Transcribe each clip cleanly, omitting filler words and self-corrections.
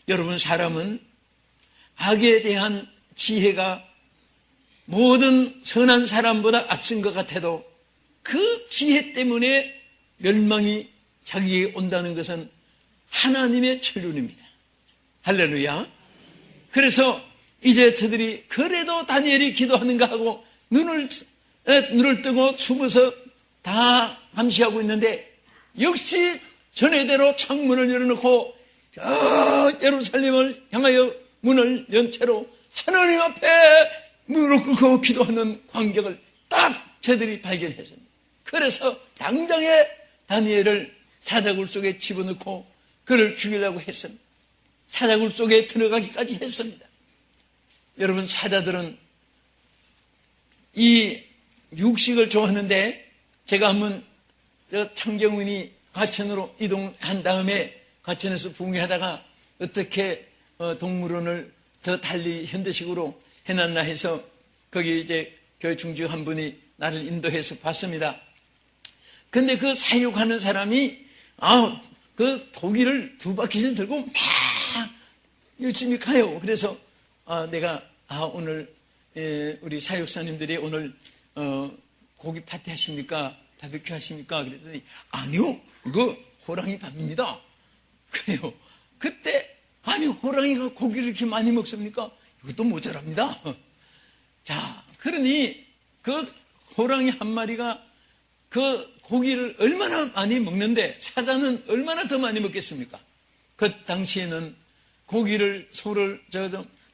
여러분, 사람은 악에 대한 지혜가 모든 선한 사람보다 앞선 것 같아도 그 지혜 때문에 멸망이 자기에게 온다는 것은 하나님의 천륜입니다. 할렐루야. 그래서 이제 저들이 그래도 다니엘이 기도하는가 하고 눈을 뜨고 숨어서 다 감시하고 있는데, 역시 전에대로 창문을 열어놓고 예루살렘을 향하여 문을 연 채로 하나님 앞에 무릎 꿇고 기도하는 광경을 딱 저들이 발견했습니다. 그래서 당장에 다니엘을 사자굴 속에 집어넣고 그를 죽이려고 했습니다. 사자굴 속에 들어가기까지 했습니다. 여러분, 사자들은 이 육식을 좋아하는데, 제가 한번 창경은이 과천으로 이동한 다음에 과천에서 부흥회하다가 어떻게 동물원을 더 달리 현대식으로 해놨나 해서 거기 이제 교회 중직 한 분이 나를 인도해서 봤습니다. 근데 그 사육하는 사람이 그 고기를 2바퀴를 들고 막 열심히 가요. 그래서 내가 오늘 우리 사육사님들이 오늘 고기 파티 하십니까? 바비큐 하십니까? 그랬더니 아니요, 이거 호랑이 밥입니다. 그래요. 그때 아니, 호랑이가 고기를 이렇게 많이 먹습니까? 이것도 모자랍니다. 자, 그러니 그 호랑이 한 마리가 그 고기를 얼마나 많이 먹는데 사자는 얼마나 더 많이 먹겠습니까? 그 당시에는 고기를, 소를,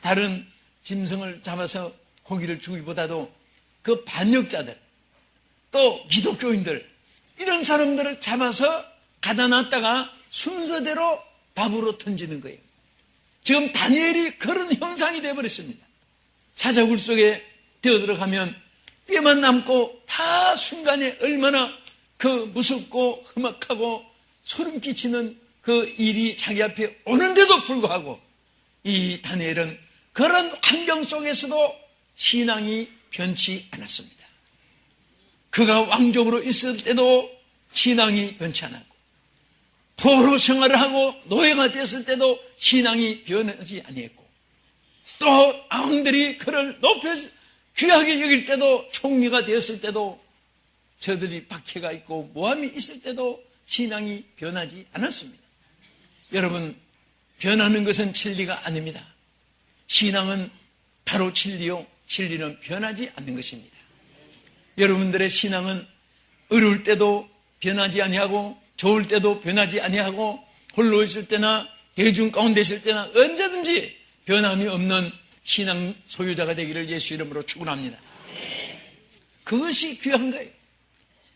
다른 짐승을 잡아서 고기를 주기보다도 그 반역자들, 또 기독교인들, 이런 사람들을 잡아서 가다 놨다가 순서대로 밥으로 던지는 거예요. 지금 다니엘이 그런 형상이 되어버렸습니다. 사자굴 속에 뛰어들어가면 뼈만 남고 다 순간에 얼마나 그 무섭고 험악하고 소름 끼치는 그 일이 자기 앞에 오는데도 불구하고 이 다니엘은 그런 환경 속에서도 신앙이 변치 않았습니다. 그가 왕족으로 있을 때도 신앙이 변치 않았고, 포로 생활을 하고 노예가 됐을 때도 신앙이 변하지 아니했고, 또 왕들이 그를 높여 귀하게 여길 때도, 총리가 되었을 때도, 저들이 박해가 있고 모함이 있을 때도 신앙이 변하지 않았습니다. 여러분, 변하는 것은 진리가 아닙니다. 신앙은 바로 진리요, 진리는 변하지 않는 것입니다. 여러분들의 신앙은 어려울 때도 변하지 아니하고, 좋을 때도 변하지 아니하고, 홀로 있을 때나 대중 가운데 있을 때나 언제든지 변함이 없는 신앙 소유자가 되기를 예수 이름으로 축원합니다. 그것이 귀한 거예요.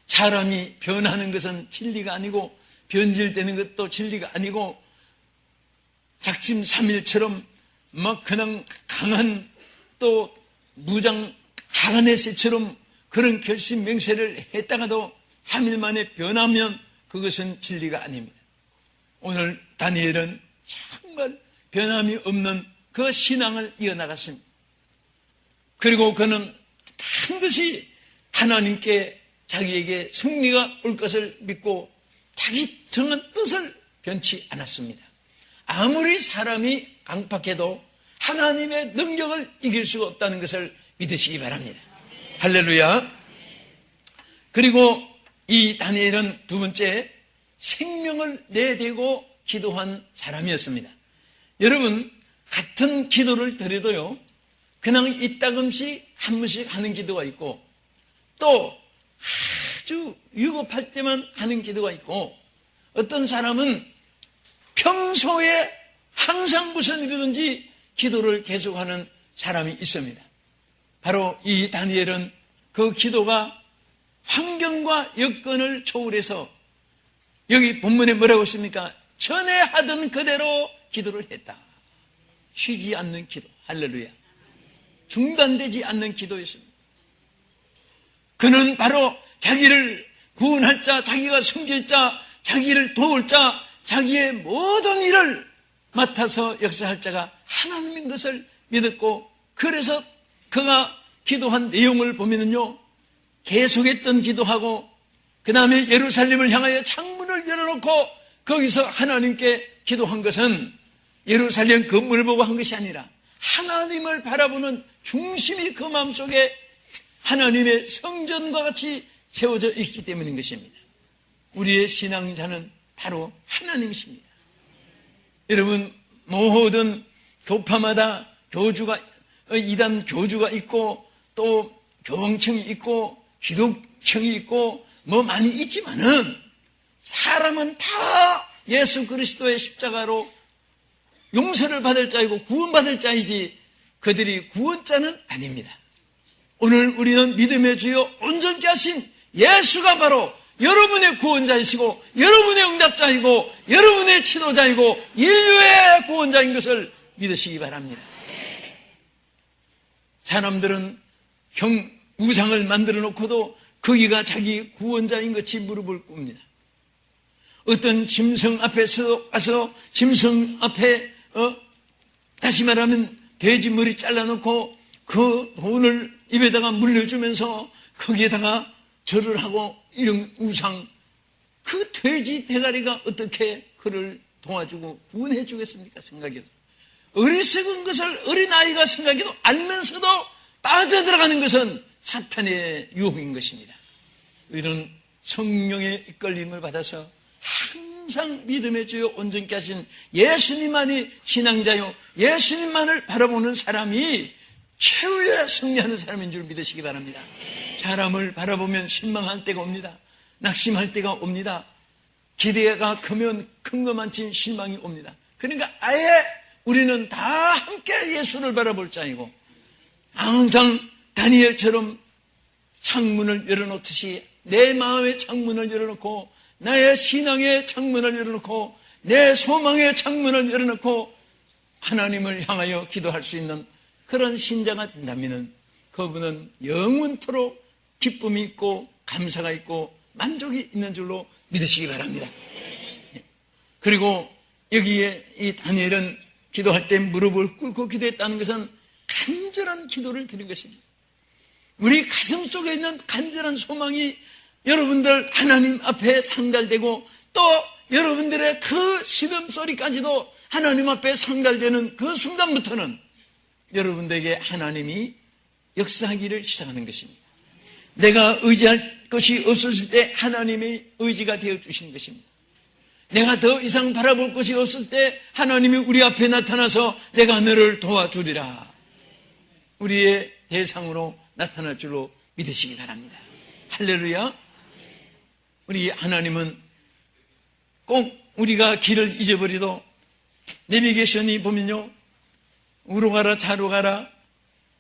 사람이 변하는 것은 진리가 아니고, 변질되는 것도 진리가 아니고, 작심삼일처럼 막 그냥 강한 또 무장 항한의 새처럼 그런 결심 맹세를 했다가도 3일 만에 변하면 그것은 진리가 아닙니다. 오늘 다니엘은 정말 변함이 없는 그 신앙을 이어나갔습니다. 그리고 그는 반드시 하나님께 자기에게 승리가 올 것을 믿고 자기 정한 뜻을 변치 않았습니다. 아무리 사람이 강팍해도 하나님의 능력을 이길 수가 없다는 것을 믿으시기 바랍니다. 할렐루야. 그리고 이 다니엘은 두 번째, 생명을 내대고 기도한 사람이었습니다. 여러분, 같은 기도를 드려도요, 그냥 이따금씩 한 번씩 하는 기도가 있고, 또 아주 위급할 때만 하는 기도가 있고, 어떤 사람은 평소에 항상 무슨 일이든지 기도를 계속하는 사람이 있습니다. 바로 이 다니엘은 그 기도가 환경과 여건을 초월해서, 여기 본문에 뭐라고 했습니까? 전에 하던 그대로 기도를 했다. 쉬지 않는 기도. 할렐루야. 중단되지 않는 기도였습니다. 그는 바로 자기를 구원할 자, 자기가 숨길 자, 자기를 도울 자, 자기의 모든 일을 맡아서 역사할 자가 하나님인 것을 믿었고, 그래서 그가 기도한 내용을 보면은요, 계속했던 기도하고, 그 다음에 예루살렘을 향하여 창문을 열어놓고 거기서 하나님께 기도한 것은 예루살렘 건물을 보고 한 것이 아니라 하나님을 바라보는 중심이 그 마음속에 하나님의 성전과 같이 세워져 있기 때문인 것입니다. 우리의 신앙자는 바로 하나님이십니다. 여러분, 모든 교파마다 이단 교주가 있고 또 교황청이 있고 기독청이 있고 뭐 많이 있지만은 사람은 다 예수 그리스도의 십자가로 용서를 받을 자이고 구원받을 자이지 그들이 구원자는 아닙니다. 오늘 우리는 믿음의 주여 온전케 하신 예수가 바로 여러분의 구원자이시고 여러분의 응답자이고 여러분의 치료자이고 인류의 구원자인 것을 믿으시기 바랍니다. 사람들은 우상을 만들어 놓고도 거기가 자기 구원자인 것이 무릎을 꿇습니다. 어떤 짐승 앞에서 와서 짐승 앞에 다시 말하면 돼지 머리 잘라놓고 그 돈을 입에다가 물려주면서 거기에다가 절을 하고 이런 우상, 그 돼지 대가리가 어떻게 그를 도와주고 구원해 주겠습니까? 생각해도 어리석은 것을 어린아이가 생각해도 알면서도 빠져들어가는 것은 사탄의 유혹인 것입니다. 우리는 성령의 이끌림을 받아서 항상 믿음의 주여 온전케 하신 예수님만이 신앙자요 예수님만을 바라보는 사람이 최후의 승리하는 사람인 줄 믿으시기 바랍니다. 사람을 바라보면 실망할 때가 옵니다. 낙심할 때가 옵니다. 기대가 크면 큰 것만큼 실망이 옵니다. 그러니까 아예 우리는 다 함께 예수를 바라볼 자이고 항상 다니엘처럼 창문을 열어놓듯이 내 마음의 창문을 열어놓고 나의 신앙의 창문을 열어놓고 내 소망의 창문을 열어놓고 하나님을 향하여 기도할 수 있는 그런 신자가 된다면 그분은 영원토록 기쁨이 있고 감사가 있고 만족이 있는 줄로 믿으시기 바랍니다. 그리고 여기에 이 다니엘은 기도할 때 무릎을 꿇고 기도했다는 것은 간절한 기도를 드린 것입니다. 우리 가슴 속에 있는 간절한 소망이 여러분들 하나님 앞에 상달되고 또 여러분들의 그 시름소리까지도 하나님 앞에 상달되는 그 순간부터는 여러분들에게 하나님이 역사하기를 시작하는 것입니다. 내가 의지할 것이 없었을 때 하나님의 의지가 되어주시는 것입니다. 내가 더 이상 바라볼 것이 없을 때 하나님이 우리 앞에 나타나서 내가 너를 도와주리라. 우리의 대상으로 나타날 줄로 믿으시기 바랍니다. 할렐루야. 우리 하나님은 꼭 우리가 길을 잊어버리도 내비게이션이 보면요, 우로 가라 좌로 가라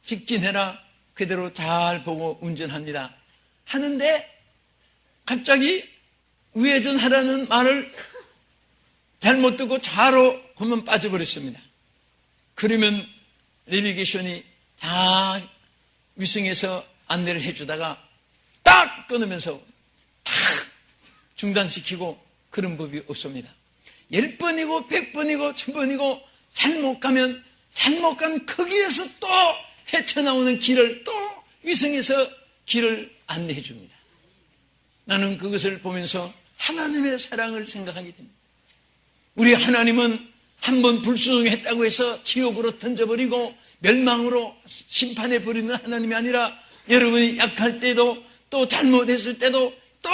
직진해라 그대로 잘 보고 운전합니다. 하는데 갑자기 우회전하라는 말을 잘못 듣고 좌로 보면 빠져버렸습니다. 그러면 내비게이션이 다 위성에서 안내를 해주다가 딱 끊으면서 탁 중단시키고 그런 법이 없습니다. 10번이고 100번이고 1000번이고 잘못 가면 잘못 간 거기에서 또 헤쳐나오는 길을 또 위성에서 길을 안내해 줍니다. 나는 그것을 보면서 하나님의 사랑을 생각하게 됩니다. 우리 하나님은 한번 불순종했다고 해서 지옥으로 던져버리고 멸망으로 심판해버리는 하나님이 아니라 여러분이 약할 때도 또 잘못했을 때도 또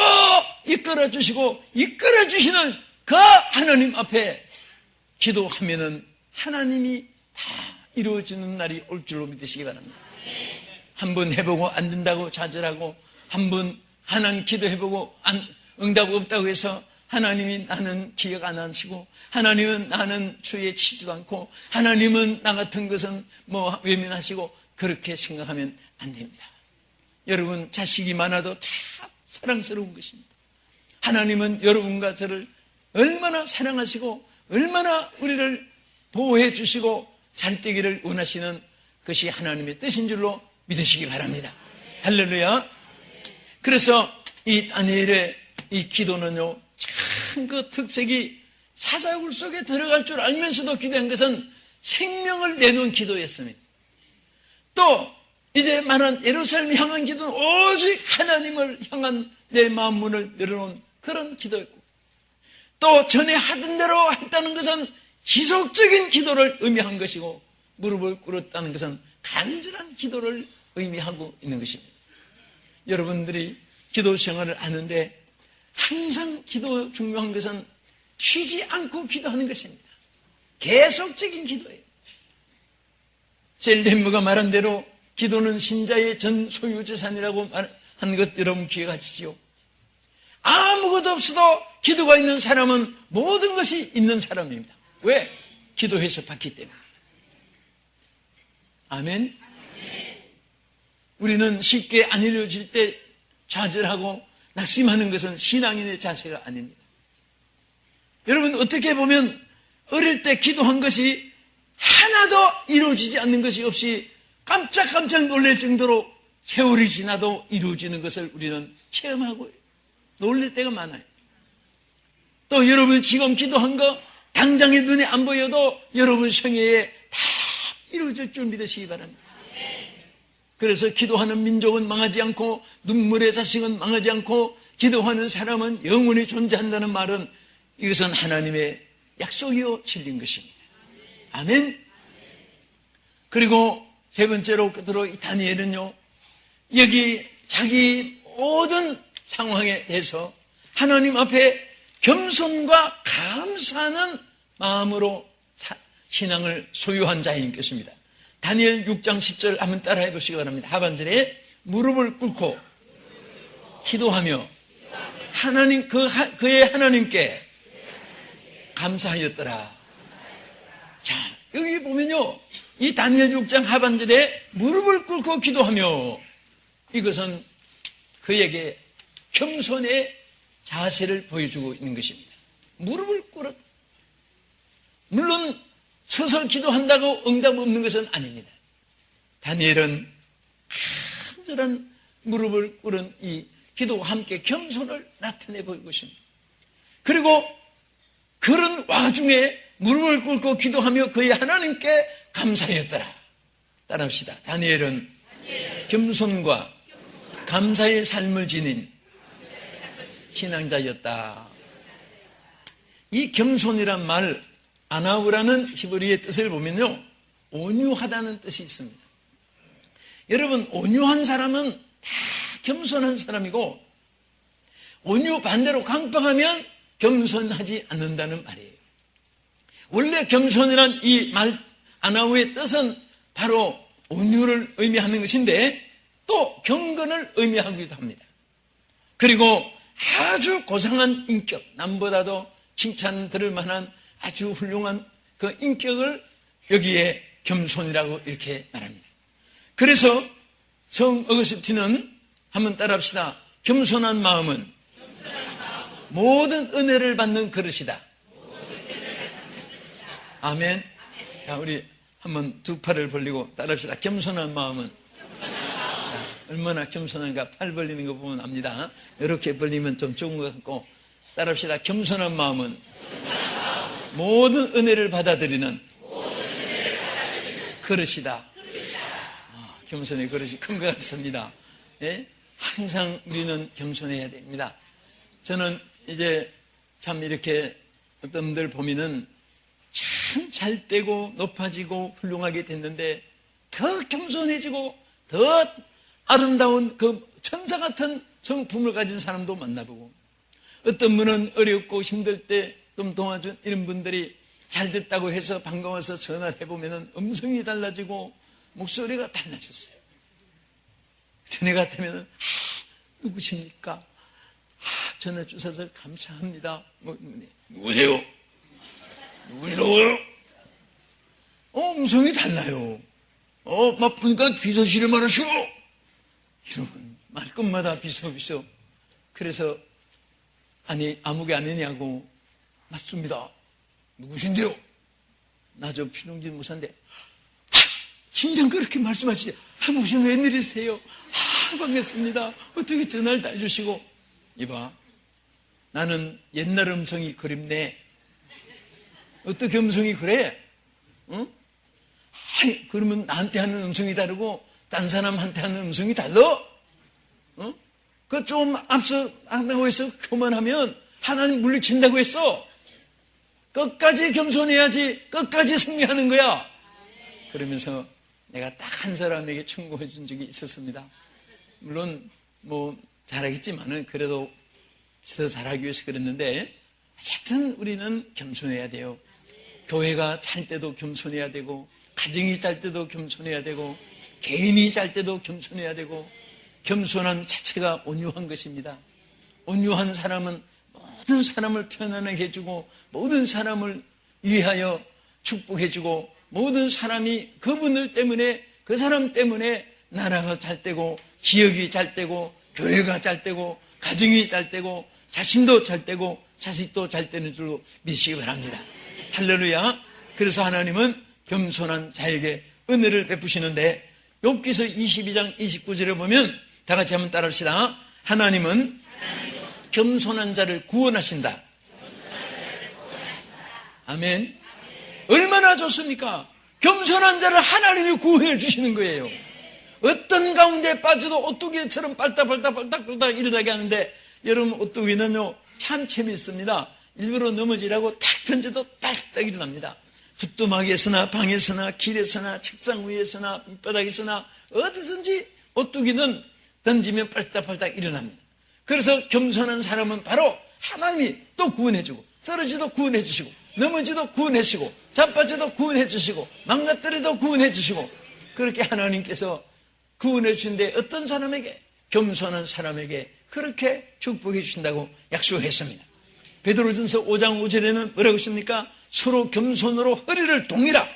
이끌어주시고 이끌어주시는 그 하나님 앞에 기도하면은 하나님이 다 이루어지는 날이 올 줄로 믿으시기 바랍니다. 한번 해보고 안 된다고 좌절하고 한번 하나님 기도해보고 응답 없다고 해서 하나님이 나는 기억 안 하시고 하나님은 나는 주에 치지도 않고 하나님은 나 같은 것은 뭐 외면하시고 그렇게 생각하면 안 됩니다. 여러분 자식이 많아도 다 사랑스러운 것입니다. 하나님은 여러분과 저를 얼마나 사랑하시고 얼마나 우리를 보호해 주시고 잘 되기를 원하시는 것이 하나님의 뜻인 줄로 믿으시기 바랍니다. 할렐루야. 그래서 이 다니엘의 이 기도는요 참 그 특색이 사자굴 속에 들어갈 줄 알면서도 기도한 것은 생명을 내놓은 기도였습니다. 또 이제 말한 예루살렘 향한 기도는 오직 하나님을 향한 내 마음 문을 열어놓은 그런 기도였고 또 전에 하던 대로 했다는 것은 지속적인 기도를 의미한 것이고, 무릎을 꿇었다는 것은 간절한 기도를 의미하고 있는 것입니다. 여러분들이 기도 생활을 하는데 항상 기도 중요한 것은 쉬지 않고 기도하는 것입니다. 계속적인 기도예요. 셀렘무가 말한 대로 기도는 신자의 전 소유 재산이라고 한 것 여러분 기억하시죠? 아무것도 없어도 기도가 있는 사람은 모든 것이 있는 사람입니다. 왜? 기도해서 받기 때문에. 아멘? 우리는 쉽게 안 이루어질 때 좌절하고 낙심하는 것은 신앙인의 자세가 아닙니다. 여러분, 어떻게 보면 어릴 때 기도한 것이 하나도 이루어지지 않는 것이 없이 깜짝깜짝 놀랄 정도로 세월이 지나도 이루어지는 것을 우리는 체험하고 놀랄 때가 많아요. 또 여러분 지금 기도한 거 당장의 눈에 안 보여도 여러분 생애에 다 이루어질 줄 믿으시기 바랍니다. 그래서 기도하는 민족은 망하지 않고 눈물의 자식은 망하지 않고 기도하는 사람은 영원히 존재한다는 말은 이것은 하나님의 약속이요 진리인 것입니다. 아멘. 그리고 세 번째로 끝으로 이 다니엘은요, 여기 자기 모든 상황에 대해서 하나님 앞에 겸손과 감사하는 마음으로 신앙을 소유한 자인 것입니다. 다니엘 6장 10절 한번 따라해 보시기 바랍니다. 하반절에 무릎을 꿇고 기도하며 그의 하나님께 감사하였더라. 자, 여기 보면요, 이 다니엘 6장 하반절에 무릎을 꿇고 기도하며, 이것은 그에게 겸손의 자세를 보여주고 있는 것입니다. 무릎을 꿇어. 물론 서서 기도한다고 응답 없는 것은 아닙니다. 다니엘은 간절한 무릎을 꿇은 이 기도와 함께 겸손을 나타내 보이고 있습니다. 그리고 그런 와중에 무릎을 꿇고 기도하며 그의 하나님께 감사하였더라. 따라합시다. 다니엘은 겸손과 감사의 삶을 지닌 신앙자였다. 이 겸손이란 말, 아나우라는 히브리의 뜻을 보면요, 온유하다는 뜻이 있습니다. 여러분, 온유한 사람은 다 겸손한 사람이고, 온유 반대로 강팍하면 겸손하지 않는다는 말이에요. 원래 겸손이란 이 말, 아나우의 뜻은 바로 온유를 의미하는 것인데, 또 경건을 의미하기도 합니다. 그리고 아주 고상한 인격, 남보다도 칭찬 들을 만한 아주 훌륭한 그 인격을 여기에 겸손이라고 이렇게 말합니다. 그래서 성 어거스틴은 한번 따라합시다. 겸손한 마음은 모든 은혜를 받는 그릇이다. 아멘. 자, 우리 한번 두 팔을 벌리고 따라합시다. 겸손한 마음은. 얼마나 겸손한가. 팔 벌리는 거 보면 압니다. 이렇게 벌리면 좀 좋은 것 같고, 따라합시다. 겸손한 마음은 모든 은혜를 받아들이는 그릇이다. 겸손의 그릇이 큰 것 같습니다. 예? 항상 우리는 겸손해야 됩니다. 저는 이제 참 이렇게 어떤 분들 보면은 참 잘 되고 높아지고 훌륭하게 됐는데 더 겸손해지고 더 아름다운 그 천사 같은 성품을 가진 사람도 만나보고, 어떤 분은 어렵고 힘들 때 좀 도와준 이런 분들이 잘 됐다고 해서 반가워서 전화를 해보면 음성이 달라지고 목소리가 달라졌어요. 전에 같으면 누구십니까? 전화 주셔서 감사합니다. 누구세요? 누구시라고요? 음성이 달라요. 막 보니까 비서실에 말하시오. 이러면 말끝마다 비서. 그래서 아니 아무개 아니냐고. 맞습니다. 누구신데요? 나 저 피농진 목사인데. 진정 그렇게 말씀하시죠. 무슨 웬일이세요? 반갑습니다. 어떻게 전화를 다 해주시고. 이봐, 나는 옛날 음성이 그립네. 어떻게 음성이 그래? 응? 그러면 나한테 하는 음성이 다르고 딴 사람한테 하는 음성이 달라? 응? 그 좀 앞서 한다고 해서 그만하면 하나님 물리친다고 했어. 끝까지 겸손해야지 끝까지 승리하는 거야. 그러면서 내가 딱 한 사람에게 충고해 준 적이 있었습니다. 물론 뭐 잘하겠지만은 그래도 더 잘하기 위해서 그랬는데, 어쨌든 우리는 겸손해야 돼요. 교회가 잘 때도 겸손해야 되고, 가정이 잘 때도 겸손해야 되고, 개인이 잘 때도 겸손해야 되고, 겸손한 자체가 온유한 것입니다. 온유한 사람은 모든 사람을 편안하게 해주고, 모든 사람을 위하여 축복해주고, 모든 사람이 그분들 때문에, 그 사람 때문에 나라가 잘 되고, 지역이 잘 되고, 교회가 잘 되고, 가정이 잘 되고, 자신도 잘 되고, 자식도 잘 되는 줄로 믿으시기 바랍니다. 할렐루야. 그래서 하나님은 겸손한 자에게 은혜를 베푸시는데, 욥기서 22장 29절에 보면 다 같이 한번 따라합시다. 하나님은 겸손한 자를 구원하신다. 아멘. 얼마나 좋습니까? 겸손한 자를 하나님이 구원해 주시는 거예요. 어떤 가운데 빠져도 오뚜기처럼 빨딱빨딱 일어나게 하는데, 여러분 오뚜기는요 참 재미있습니다. 일부러 넘어지라고 탁 던져도 빨딱 일어납니다. 부뚜막에서나 방에서나 길에서나 책상 위에서나 밑바닥에서나 어디든지 오뚜기는 던지면 빨딱빨딱 일어납니다. 그래서 겸손한 사람은 바로 하나님이 또 구원해주고, 쓰러지도 구원해주시고, 넘어지도 구원해주시고, 자빠져도 구원해주시고, 망가뜨려도 구원해주시고, 그렇게 하나님께서 구원해주신데 어떤 사람에게? 겸손한 사람에게 그렇게 축복해 주신다고 약속했습니다. 베드로전서 5장 5절에는 뭐라고 했습니까? 서로 겸손으로 허리를 동이라.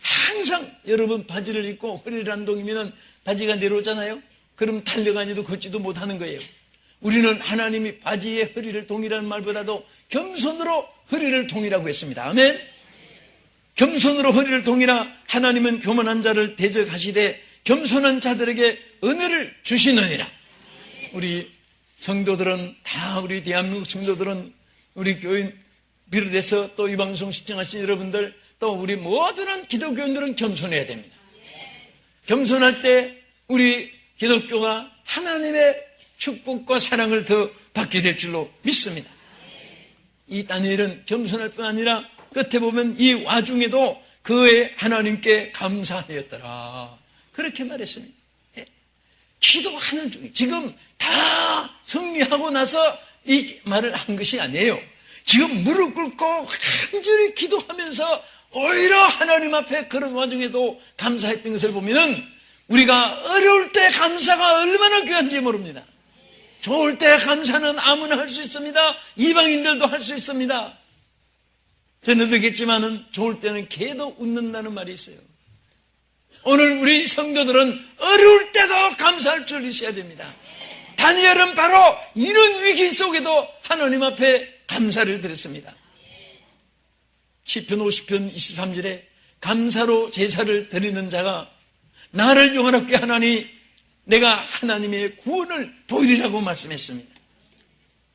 항상 여러분 바지를 입고 허리를 안 동이면 바지가 내려오잖아요. 그럼 달려가지도 걷지도 못하는 거예요. 우리는 하나님이 바지의 허리를 동이라는 말보다도 겸손으로 허리를 동이라고 했습니다. 아멘. 겸손으로 허리를 동이라. 하나님은 교만한 자를 대적하시되 겸손한 자들에게 은혜를 주시느니라. 우리 성도들은 다, 우리 대한민국 성도들은, 우리 교인 비롯해서 또 이 방송 시청하신 여러분들, 또 우리 모든 기독교인들은 겸손해야 됩니다. 겸손할 때 우리 기독교가 하나님의 축복과 사랑을 더 받게 될 줄로 믿습니다. 이 다니엘은 겸손할 뿐 아니라 끝에 보면 이 와중에도 그의 하나님께 감사하였더라. 그렇게 말했습니다. 기도하는 중에, 지금 다 정리하고 나서 이 말을 한 것이 아니에요. 지금 무릎 꿇고 간절히 기도하면서 오히려 하나님 앞에 그런 와중에도 감사했던 것을 보면은 우리가 어려울 때 감사가 얼마나 귀한지 모릅니다. 좋을 때 감사는 아무나 할 수 있습니다. 이방인들도 할 수 있습니다. 전에도 얘기했지만은 좋을 때는 개도 웃는다는 말이 있어요. 오늘 우리 성도들은 어려울 때도 감사할 줄 있어야 됩니다. 다니엘은 바로 이런 위기 속에도 하나님 앞에 감사를 드렸습니다. 시편 50편 23절에 감사로 제사를 드리는 자가 나를 영원하게 하나니 내가 하나님의 구원을 보이리라고 말씀했습니다.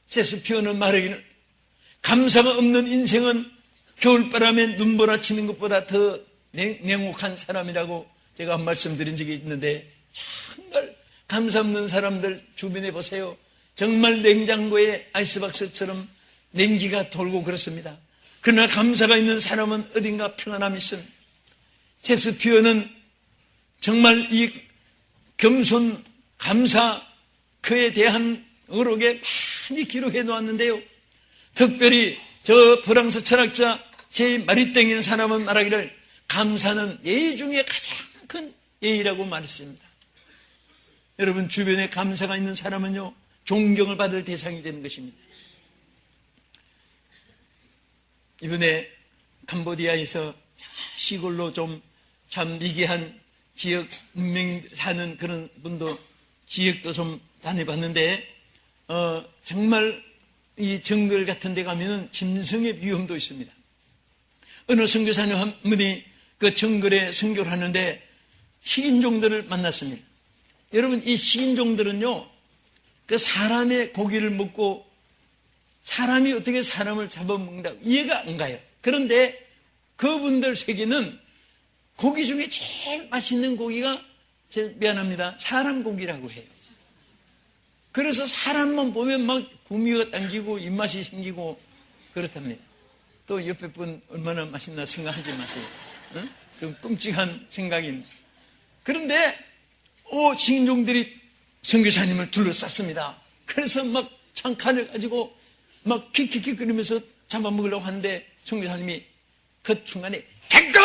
셰익스피어는 말하기를 감사가 없는 인생은 겨울바람에 눈보라치는 것보다 더 냉혹한 사람이라고 제가 한 말씀 드린 적이 있는데, 정말 감사 없는 사람들 주변에 보세요. 정말 냉장고에 아이스박스처럼 냉기가 돌고 그렇습니다. 그러나 감사가 있는 사람은 어딘가 평안함이 있습니다. 셰익스피어는 정말 이 겸손, 감사, 그에 대한 의록에 많이 기록해 놓았는데요. 특별히 저 프랑스 철학자 제 마리땡이라는 사람은 말하기를 감사는 예의 중에 가장 큰 예의라고 말했습니다. 여러분 주변에 감사가 있는 사람은요 존경을 받을 대상이 되는 것입니다. 이번에 캄보디아에서 시골로 좀 참 미개한 지역 문명인 사는 그런 분도 지역도 좀 다녀봤는데 정말 이 정글 같은 데 가면은 짐승의 위험도 있습니다. 어느 선교사님 한 분이 그 정글에 선교를 하는데 식인종들을 만났습니다. 여러분 이 식인종들은요 그 사람의 고기를 먹고 사람이 어떻게 사람을 잡아먹는다 이해가 안 가요. 그런데 그분들 세계는 고기 중에 제일 맛있는 고기가 미안합니다 사람 고기라고 해요. 그래서 사람만 보면 막 구미가 당기고 입맛이 생기고 그렇답니다. 또 옆에 분 얼마나 맛있나 생각하지 마세요. 응? 좀 끔찍한 생각인. 그런데 신종들이 선교사님을 둘러쌌습니다. 그래서 막 창칼을 가지고 막 킥킥킥거리면서 잡아먹으려고 하는데 선교사님이 그 중간에 잠깐!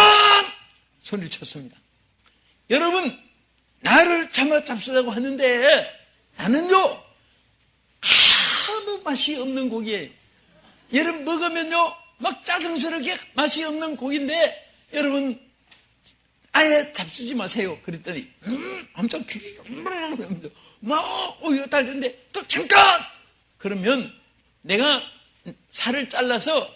소리를 쳤습니다. 여러분, 나를 잡수라고 하는데 나는요 아무 맛이 없는 고기예요. 여러분 먹으면요 막 짜증스럽게 맛이 없는 고기인데 여러분 아예 잡수지 마세요. 그랬더니 엄청 막 오히려 달는데 또 잠깐! 그러면 내가 살을 잘라서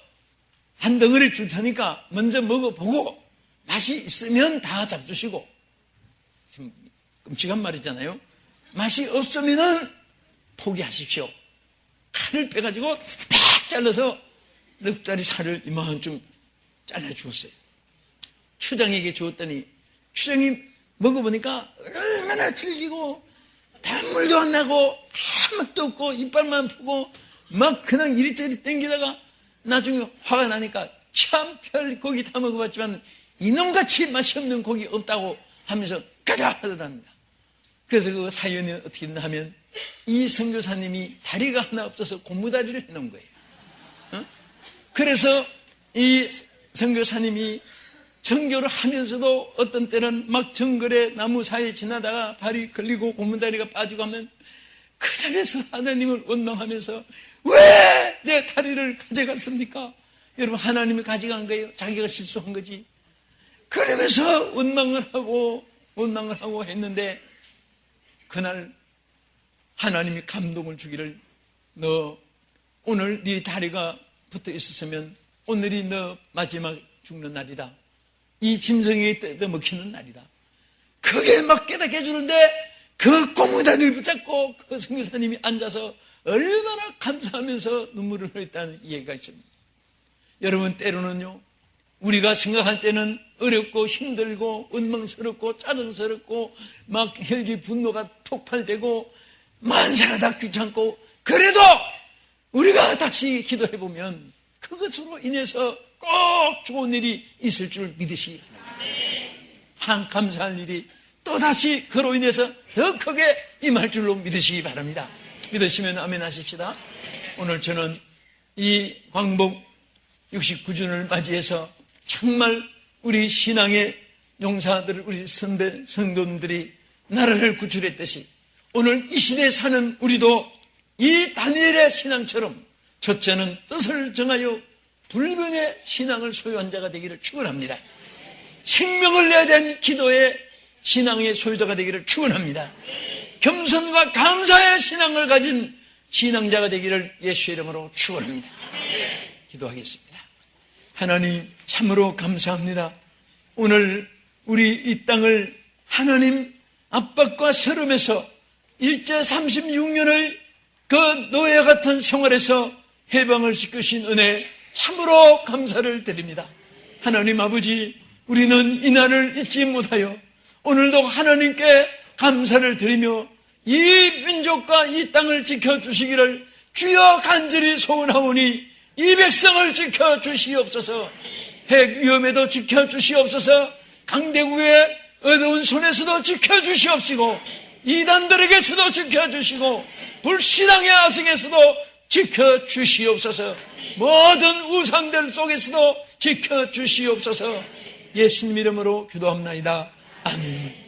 한 덩어리 줄 테니까 먼저 먹어보고 맛이 있으면 다 잡수시고, 지금 끔찍한 말이잖아요. 맛이 없으면은 포기하십시오. 칼을 빼가지고 팍 잘라서 넉다리 살을 이만큼 잘라주었어요. 추장에게 주었더니 추장이 먹어보니까 얼마나 질기고 단물도 안 나고 아무 맛도 없고 이빨만 푸고 막 그냥 이리저리 땡기다가 나중에 화가 나니까 참 별 고기 다 먹어봤지만 이놈같이 맛이 없는 고기 없다고 하면서 가자 하더랍니다. 그래서 그 사연이 어떻게 됐나 하면 이 선교사님이 다리가 하나 없어서 고무다리를 해놓은 거예요. 그래서 이 선교사님이 정교를 하면서도 어떤 때는 막 정글에 나무 사이에 지나다가 발이 걸리고 고무다리가 빠지고 하면 그 자리에서 하나님을 원망하면서 왜 내 다리를 가져갔습니까? 여러분, 하나님이 가져간 거예요. 자기가 실수한 거지. 그러면서 원망을 하고 했는데 그날 하나님이 감동을 주기를, 너 오늘 네 다리가 붙어 있었으면 오늘이 너 마지막 죽는 날이다. 이 짐승이 뜯어먹히는 날이다. 그게 막 깨닫게 해주는데 그 고무다리를 붙잡고 그 선교사님이 앉아서 얼마나 감사하면서 눈물을 흘렸다는 이야기가 있습니다. 여러분, 때로는요 우리가 생각할 때는 어렵고 힘들고 원망스럽고 짜증스럽고 막 혈기 분노가 폭발되고 만사가 다 귀찮고, 그래도 우리가 다시 기도해보면 그것으로 인해서 꼭 좋은 일이 있을 줄 믿으시기 바랍니다. 한 감사할 일이 또다시 그로 인해서 더 크게 임할 줄로 믿으시기 바랍니다. 믿으시면 아멘 하십시다. 오늘 저는 이 광복 69주년을 맞이해서 정말 우리 신앙의 용사들, 우리 선배 성도님들이 나라를 구출했듯이 오늘 이 시대에 사는 우리도 이 다니엘의 신앙처럼 첫째는 뜻을 정하여 불변의 신앙을 소유한 자가 되기를 축원합니다. 생명을 내야 되는 기도의 신앙의 소유자가 되기를 축원합니다. 겸손과 감사의 신앙을 가진 신앙자가 되기를 예수의 이름으로 축원합니다. 기도하겠습니다. 하나님, 참으로 감사합니다. 오늘 우리 이 땅을 하나님 압박과 서름에서 일제 36년의 그 노예 같은 생활에서 해방을 시키신 은혜 참으로 감사를 드립니다. 하나님 아버지, 우리는 이 날을 잊지 못하여 오늘도 하나님께 감사를 드리며 이 민족과 이 땅을 지켜주시기를 주여 간절히 소원하오니 이 백성을 지켜주시옵소서. 핵 위험에도 지켜주시옵소서. 강대국의 어두운 손에서도 지켜주시옵시고 이단들에게서도 지켜주시고 불신앙의 아성에서도 지켜주시옵소서. 모든 우상들 속에서도 지켜주시옵소서. 예수님 이름으로 기도합나이다. 아멘.